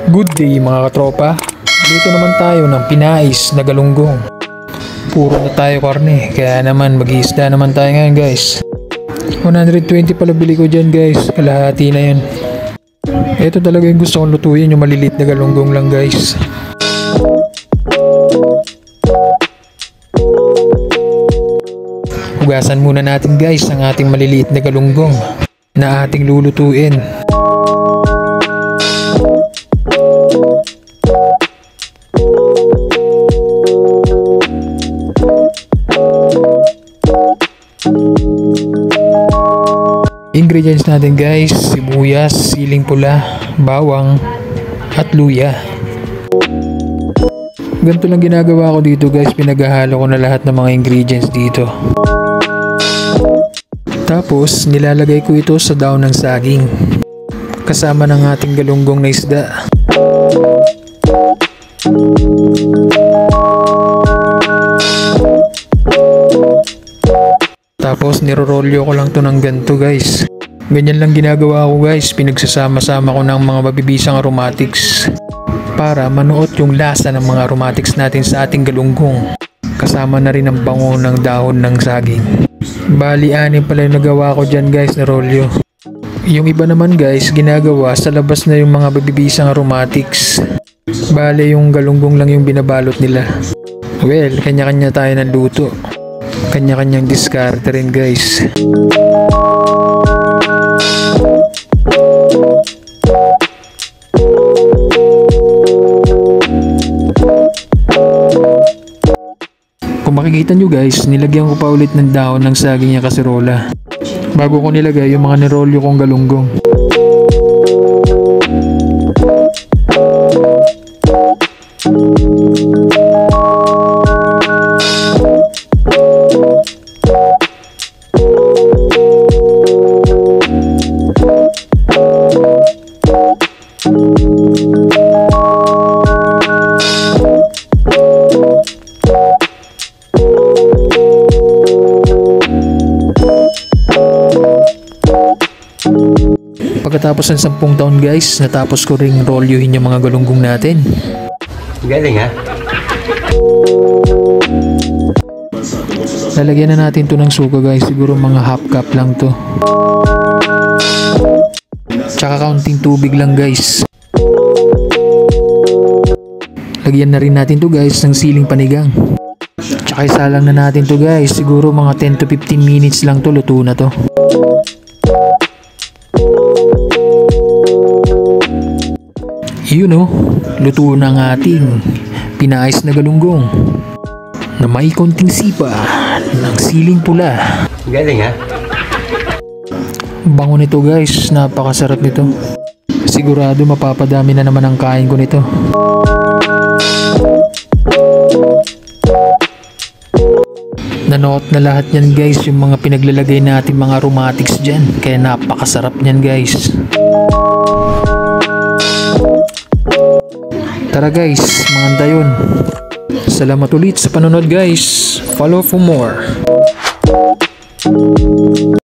Good day mga katropa. Dito naman tayo ng pinais na galunggong. Puro na tayo karne, kaya naman mag-iisda naman tayo ngayon guys. 120 pala bili ko dyan guys, kalahati na yun. Ito talaga yung gusto kong lutuin, yung malilit na galunggong lang guys. Hugasan muna natin guys ang ating maliliit na galunggong na ating lulutuin. Ingredients natin guys, sibuyas, siling pula, bawang, at luya. Ganito lang ginagawa ko dito guys, pinaghahalo ko na lahat ng mga ingredients dito. Tapos nilalagay ko ito sa daon ng saging kasama ng ating galunggong na isda. Tapos nirorolyo ko lang to ng ganito guys. Ganyan lang ginagawa ko guys, pinagsasama-sama ko ng mga mabibisang aromatics para manuot yung lasa ng mga aromatics natin sa ating galunggong. Kasama na rin ang bango ng dahon ng saging. Bali 6 pala yung nagawa ko dyan guys na rolyo. Yung iba naman guys, ginagawa sa labas na yung mga mabibisang aromatics. Bali yung galunggong lang yung binabalot nila. Well, kanya-kanya tayo ng luto. Kanya-kanyang diskarte rin guys. Kung makikita nyo guys, nilagyan ko pa ulit ng dahon ng saging yung kaserola bago ko nilagay yung mga nirolyo kong galunggong. Pagkatapos ng 10 taon guys, natapos ko ring rolyohin yung mga galunggong natin. Galing ha? Lalagyan na natin to ng suka guys, siguro mga half cup lang to. Tsaka kaunting tubig lang guys. Lagyan na rin natin to guys ng siling panigang. Tsaka isalang na natin to guys, siguro mga 10 to 15 minutes lang to, luto na to. Yun o, luto na ang ating pinais na galunggong na may konting sipa ng siling pula. Galing ha? Bango nito guys, napakasarap nito. Sigurado mapapadami na naman ang kain ko nito. Nanoot na lahat yan guys, yung mga pinaglalagay natin mga aromatics dyan. Kaya napakasarap nyan guys. Tara guys, maganda yun. Salamat ulit sa panonood guys. Follow for more.